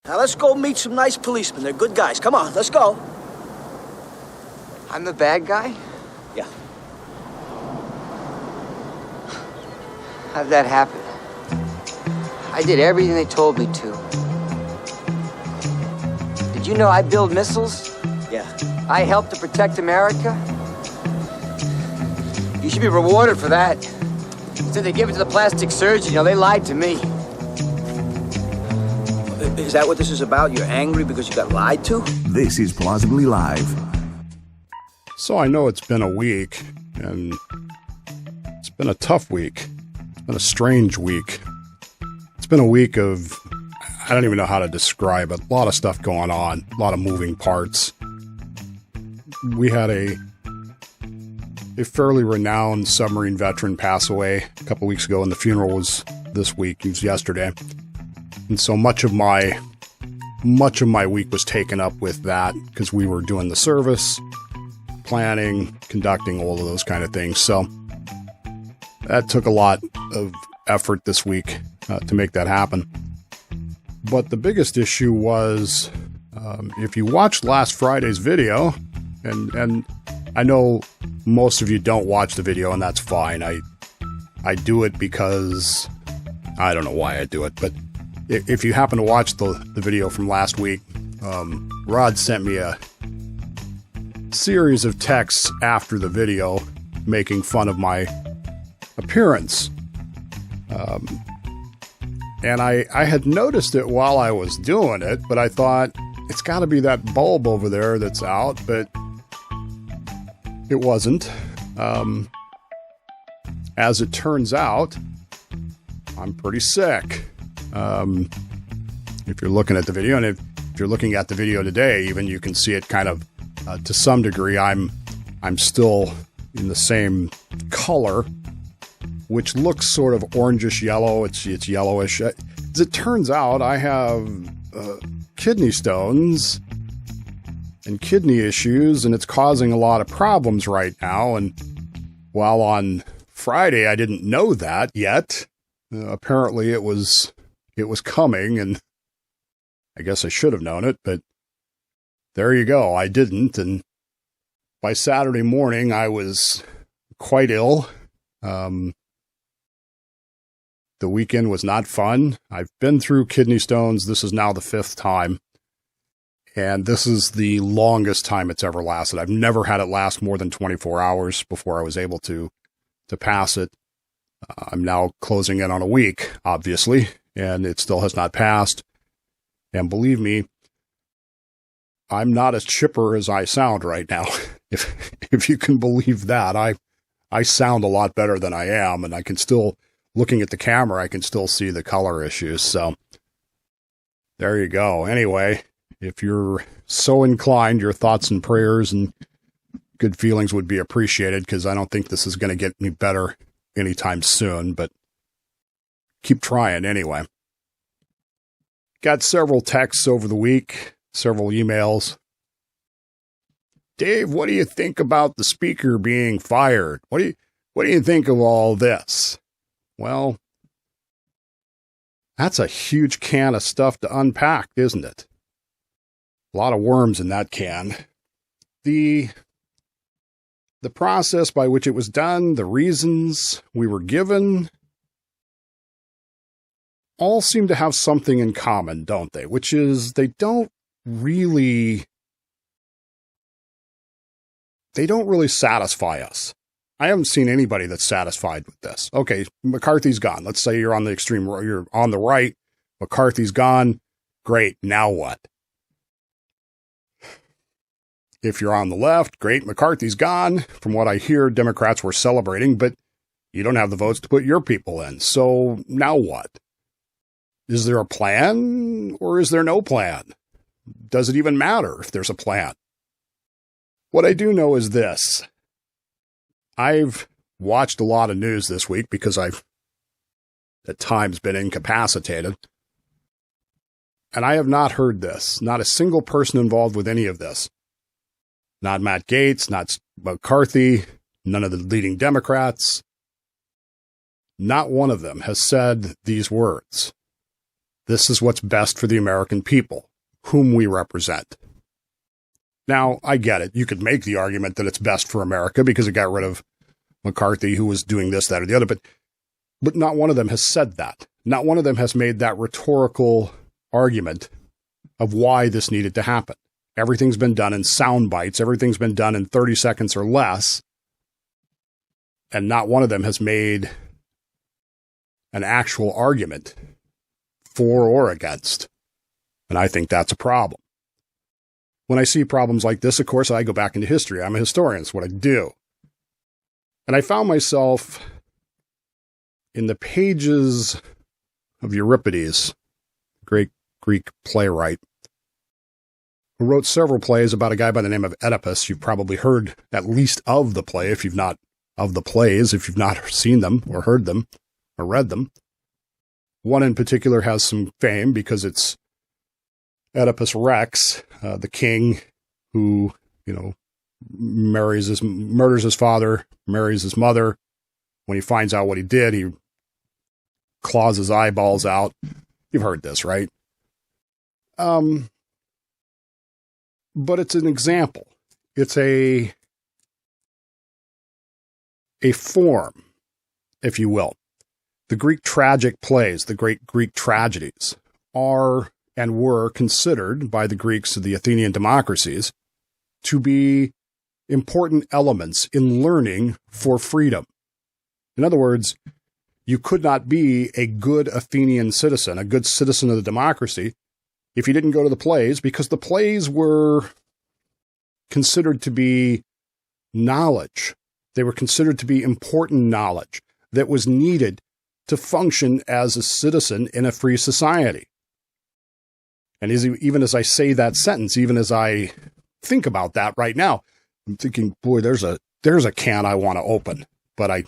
Now let's go meet some nice policemen. They're good guys. Come on, let's go. I'm the bad guy? Yeah. How'd that happen? I did everything they told me to. Did you know I build missiles? Yeah. I helped to protect America? You should be rewarded for that. Instead they give it to the plastic surgeon. You know, they lied to me. Is that what this is about? You're angry because you got lied to? This is Plausibly Live. So I know it's been a week, and it's been a tough week. It's been a strange week. It's been a week of, I don't even know how to describe it. A lot of stuff going on, a lot of moving parts. We had a fairly renowned submarine veteran pass away a couple weeks ago, and the funeral was this week. It was yesterday. And so much of my week was taken up with that because we were doing the service, planning, conducting, all of those kind of things. So that took a lot of effort this week to make that happen. But the biggest issue was, if you watched last Friday's video, and I know most of you don't watch the video, and that's fine. I do it because I don't know why I do it, but if you happen to watch the video from last week, Rod sent me a series of texts after the video making fun of my appearance. And I had noticed it while I was doing it, but I thought, it's got to be that bulb over there that's out, but it wasn't. As it turns out, I'm pretty sick. If you're looking at the video, and if you're looking at the video today, even you can see it kind of, to some degree, I'm still in the same color, which looks sort of orangish yellow. It's yellowish. As it turns out, I have kidney stones and kidney issues, and it's causing a lot of problems right now. And while on Friday I didn't know that yet, apparently it was coming, and I guess I should have known it, but there you go. I didn't, and by Saturday morning I was quite ill. The weekend was not fun. I've been through kidney stones. This is now the 5th time, and this is the longest time it's ever lasted. I've never had it last more than 24 hours before I was able to pass it. I'm now closing in on a week, obviously, and it still has not passed. And believe me, I'm not as chipper as I sound right now. If you can believe that, I sound a lot better than I am, and I can still, looking at the camera, I can still see the color issues. So there you go. Anyway, if you're so inclined, your thoughts and prayers and good feelings would be appreciated, because I don't think this is going to get me better anytime soon, but keep trying anyway. Got several texts over the week, several emails. Dave, what do you think about the speaker being fired? What do you think of all this? Well, that's a huge can of stuff to unpack, isn't it? A lot of worms in that can. The process by which it was done, the reasons we were given, all seem to have something in common, don't they? Which is they don't really satisfy us. I haven't seen anybody that's satisfied with this. Okay, McCarthy's gone. Let's say you're on the extreme, you're on the right. McCarthy's gone. Great. Now what? If you're on the left, great, McCarthy's gone. From what I hear, Democrats were celebrating, but you don't have the votes to put your people in. So now what? Is there a plan, or is there no plan? Does it even matter if there's a plan? What I do know is this. I've watched a lot of news this week because I've at times been incapacitated. And I have not heard this. Not a single person involved with any of this. Not Matt Gaetz, not McCarthy, none of the leading Democrats. Not one of them has said these words. This is what's best for the American people, whom we represent. Now, I get it. You could make the argument that it's best for America because it got rid of McCarthy, who was doing this, that, or the other, but not one of them has said that. Not one of them has made that rhetorical argument of why this needed to happen. Everything's been done in sound bites. Everything's been done in 30 seconds or less. And not one of them has made an actual argument for or against. And I think that's a problem. When I see problems like this, of course, I go back into history. I'm a historian. It's what I do. And I found myself in the pages of Euripides, great Greek playwright, who wrote several plays about a guy by the name of Oedipus. You've probably heard at least of the play, if you've not of the plays, if you've not seen them or heard them or read them. One in particular has some fame because it's Oedipus Rex, the king who, murders his father, marries his mother. When he finds out what he did, he claws his eyeballs out. You've heard this, right? But it's an example. It's a form, if you will. The Greek tragic plays, the great Greek tragedies, are and were considered by the Greeks of the Athenian democracies to be important elements in learning for freedom. In other words, you could not be a good Athenian citizen, a good citizen of the democracy, if you didn't go to the plays, because the plays were considered to be knowledge. They were considered to be important knowledge that was needed to function as a citizen in a free society. And even as I say that sentence, even as I think about that right now, I'm thinking, boy, there's a can I want to open. But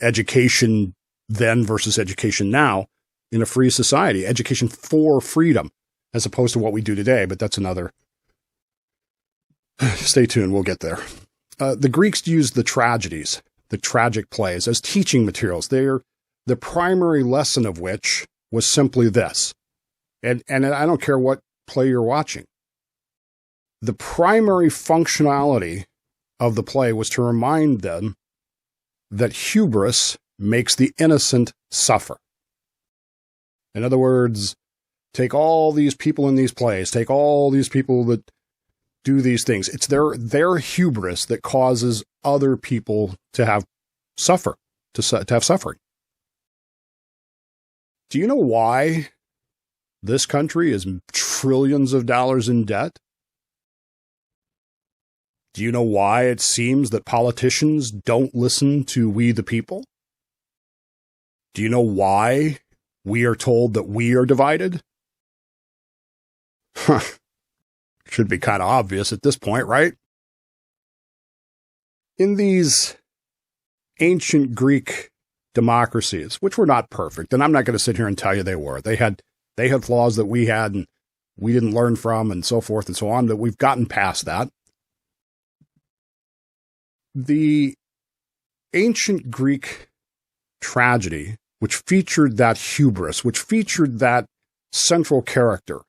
education then versus education now in a free society, education for freedom, as opposed to what we do today. But that's another. Stay tuned. We'll get there. The Greeks used the tragedies, the tragic plays, as teaching materials. They're the primary lesson of which was simply this. And I don't care what play you're watching. The primary functionality of the play was to remind them that hubris makes the innocent suffer. In other words, take all these people in these plays, take all these people that do these things. It's their hubris that causes other people to have suffer, to have suffering. Do you know why this country is trillions of dollars in debt? Do you know why it seems that politicians don't listen to we the people? Do you know why we are told that we are divided? Should be kind of obvious at this point, right? In these ancient Greek democracies, which were not perfect, and I'm not going to sit here and tell you they were. They had flaws that we had and we didn't learn from and so forth and so on, that we've gotten past that. The ancient Greek tragedy, which featured that hubris, which featured that central character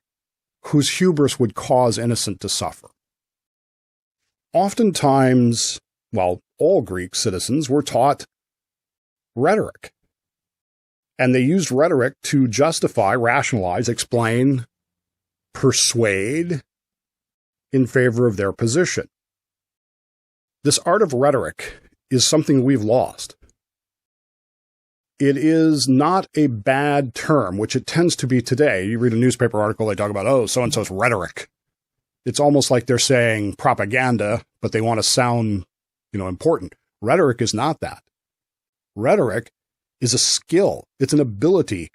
whose hubris would cause innocent to suffer. Oftentimes, all Greek citizens were taught rhetoric. And they used rhetoric to justify, rationalize, explain, persuade in favor of their position. This art of rhetoric is something we've lost. It is not a bad term, which it tends to be today. You read a newspaper article, they talk about, so-and-so's rhetoric. It's almost like they're saying propaganda, but they want to sound, important. Rhetoric is not that. Rhetoric is a skill. It's an ability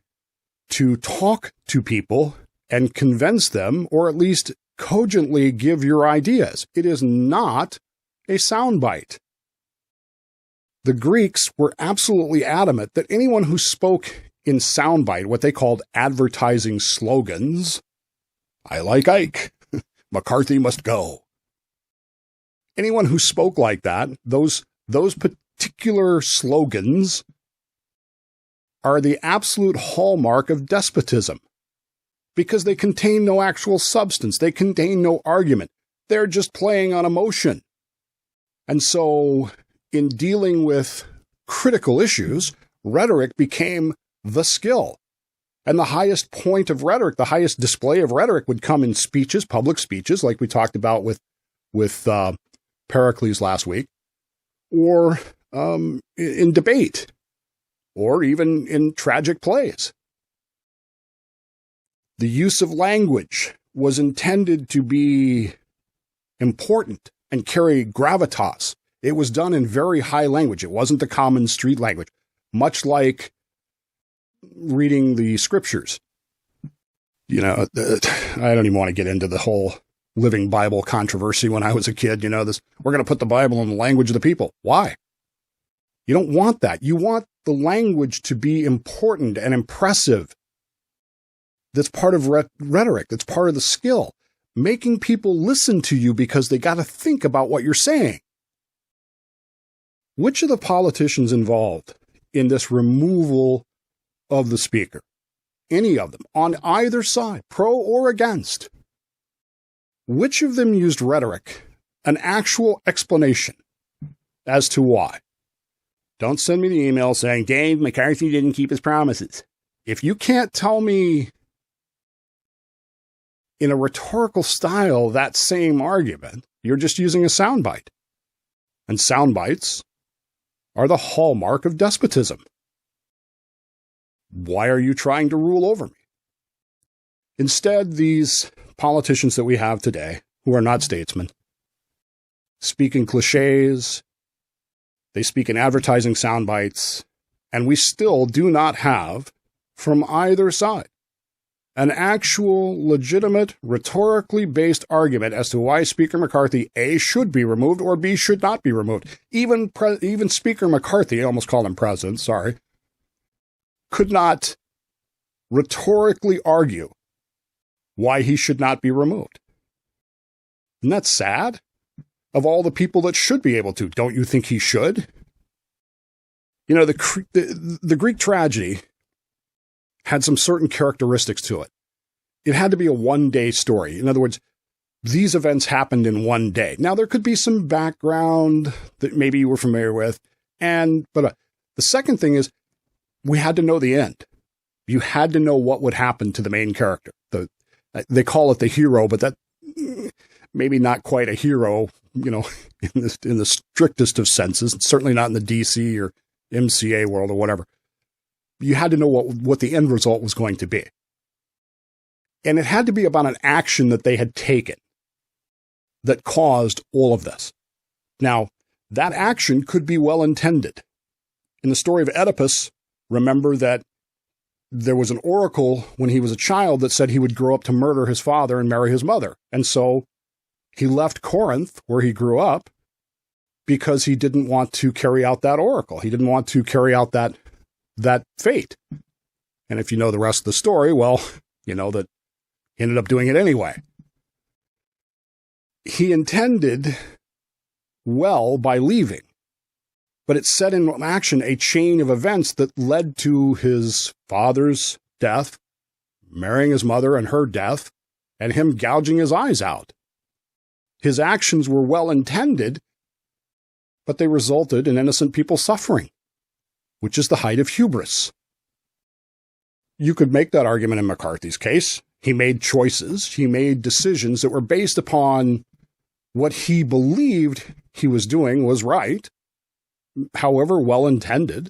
to talk to people and convince them, or at least cogently give your ideas. It is not a soundbite. The Greeks were absolutely adamant that anyone who spoke in soundbite, what they called advertising slogans, I like Ike, McCarthy must go. Anyone who spoke like that, those particular slogans are the absolute hallmark of despotism. because they contain no actual substance. They contain no argument. They're just playing on emotion. And so in dealing with critical issues, rhetoric became the skill. And the highest point of rhetoric, the highest display of rhetoric would come in speeches, public speeches, like we talked about with Pericles last week, or in debate, or even in tragic plays. The use of language was intended to be important and carry gravitas. It was done in very high language. It wasn't the common street language, much like reading the scriptures. I don't even want to get into the whole Living Bible controversy when I was a kid. We're going to put the Bible in the language of the people. Why? You don't want that. You want the language to be important and impressive. That's part of rhetoric. That's part of the skill. Making people listen to you because they got to think about what you're saying. Which of the politicians involved in this removal of the speaker, any of them, on either side, pro or against, which of them used rhetoric, an actual explanation as to why? Don't send me the email saying, Dave, McCarthy didn't keep his promises. If you can't tell me in a rhetorical style that same argument, you're just using a soundbite. And soundbites are the hallmark of despotism. Why are you trying to rule over me? Instead, these politicians that we have today, who are not statesmen, speak in cliches, they speak in advertising soundbites, and we still do not have, from either side, an actual, legitimate, rhetorically based argument as to why Speaker McCarthy, A, should be removed, or B, should not be removed. Even Speaker McCarthy, I almost called him president, sorry, could not rhetorically argue why he should not be removed. Isn't that sad? Of all the people that should be able to, don't you think he should? The Greek tragedy had some certain characteristics to it. It had to be a one-day story. In other words, these events happened in one day. Now, there could be some background that maybe you were familiar with, but the second thing is we had to know the end. You had to know what would happen to the main character. They call it the hero, but that maybe not quite a hero, in the strictest of senses. It's certainly not in the DC or MCA world or whatever. You had to know what the end result was going to be. And it had to be about an action that they had taken that caused all of this. Now, that action could be well intended. In the story of Oedipus, remember that there was an oracle when he was a child that said he would grow up to murder his father and marry his mother. And so he left Corinth, where he grew up, because he didn't want to carry out that oracle. He didn't want to carry out that fate. And if you know the rest of the story, well, you know that he ended up doing it anyway. He intended well by leaving, but it set in action a chain of events that led to his father's death, marrying his mother and her death, and him gouging his eyes out. His actions were well intended, but they resulted in innocent people suffering, which is the height of hubris. You could make that argument in McCarthy's case. He made choices, he made decisions that were based upon what he believed he was doing was right, however well-intended,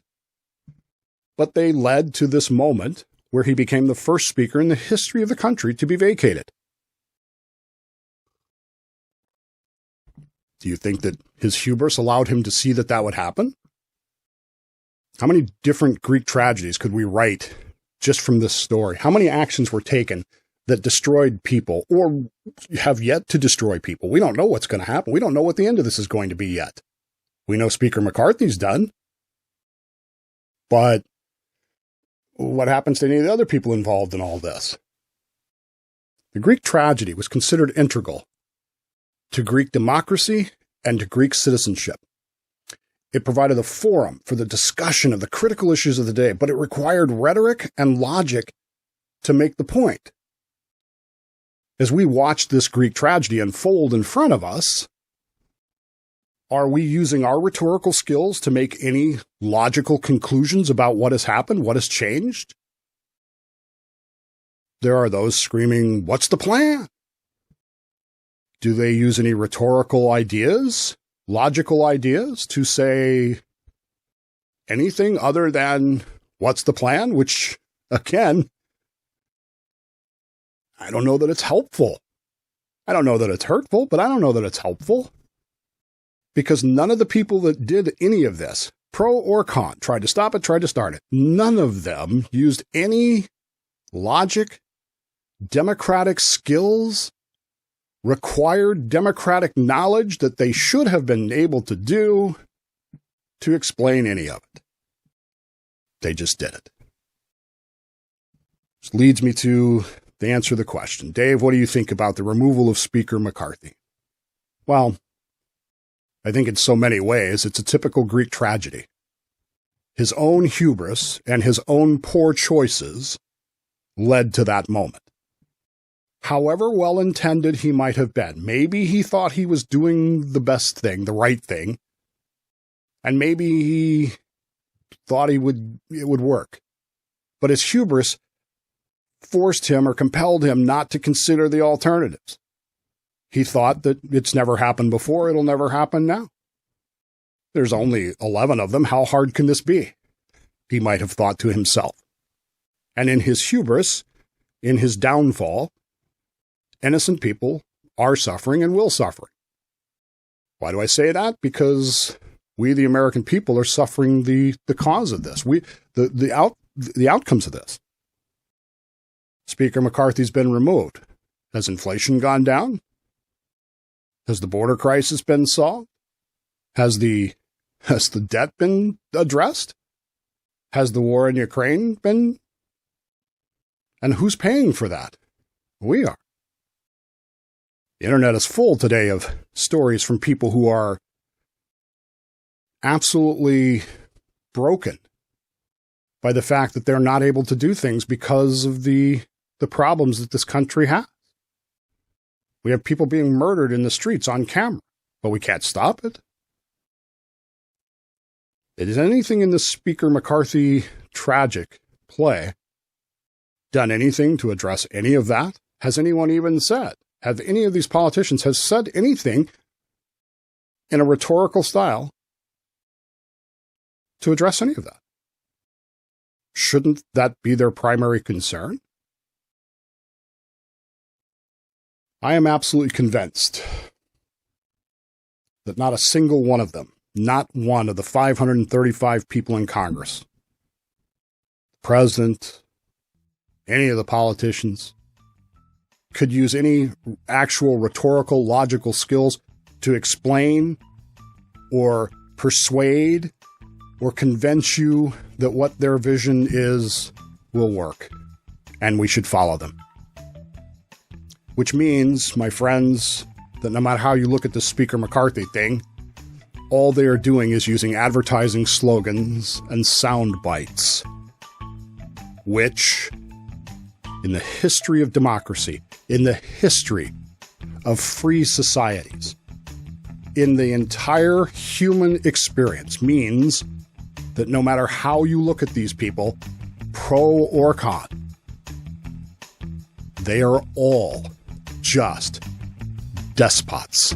but they led to this moment where he became the first speaker in the history of the country to be vacated. Do you think that his hubris allowed him to see that would happen? How many different Greek tragedies could we write just from this story? How many actions were taken that destroyed people or have yet to destroy people? We don't know what's going to happen. We don't know what the end of this is going to be yet. We know Speaker McCarthy's done. But what happens to any of the other people involved in all this? The Greek tragedy was considered integral to Greek democracy and to Greek citizenship. It provided a forum for the discussion of the critical issues of the day, but it required rhetoric and logic to make the point. As we watch this Greek tragedy unfold in front of us, are we using our rhetorical skills to make any logical conclusions about what has happened, what has changed? There are those screaming, "What's the plan?" Do they use any rhetorical ideas, logical ideas, to say anything other than, "What's the plan?" Which, again, I don't know that it's helpful. I don't know that it's hurtful, but I don't know that it's helpful. Because none of the people that did any of this, pro or con, tried to stop it, tried to start it, none of them used any logic, democratic skills, required democratic knowledge that they should have been able to do to explain any of it. They just did it. Which leads me to the answer to the question. Dave, what do you think about the removal of Speaker McCarthy? Well, I think in so many ways it's a typical Greek tragedy. His own hubris and his own poor choices led to that moment. However well-intended he might have been, maybe he thought he was doing the best thing, the right thing, and maybe he thought it would work. But his hubris forced him or compelled him not to consider the alternatives. He thought that it's never happened before, it'll never happen now. There's only 11 of them, how hard can this be? He might have thought to himself. And in his hubris, in his downfall, innocent people are suffering and will suffer. Why do I say that? Because we, the American people, are suffering the cause of this. The outcomes of this. Speaker McCarthy's been removed. Has inflation gone down? Has the border crisis been solved? Has the debt been addressed? Has the war in Ukraine been? And who's paying for that? We are. The internet is full today of stories from people who are absolutely broken by the fact that they're not able to do things because of the problems that this country has. We have people being murdered in the streets on camera, but we can't stop it. Is anything in the Speaker McCarthy tragic play done anything to address any of that? Has anyone even said? Have any of these politicians has said anything in a rhetorical style to address any of that? Shouldn't that be their primary concern? I am absolutely convinced that not a single one of them, not one of the 535 people in Congress, the president, any of the politicians, could use any actual rhetorical, logical skills to explain or persuade or convince you that what their vision is will work, and we should follow them. Which means, my friends, that no matter how you look at the Speaker McCarthy thing, all they are doing is using advertising slogans and sound bites, which, in the history of democracy, in the history of free societies, in the entire human experience, means that no matter how you look at these people, pro or con, they are all just despots.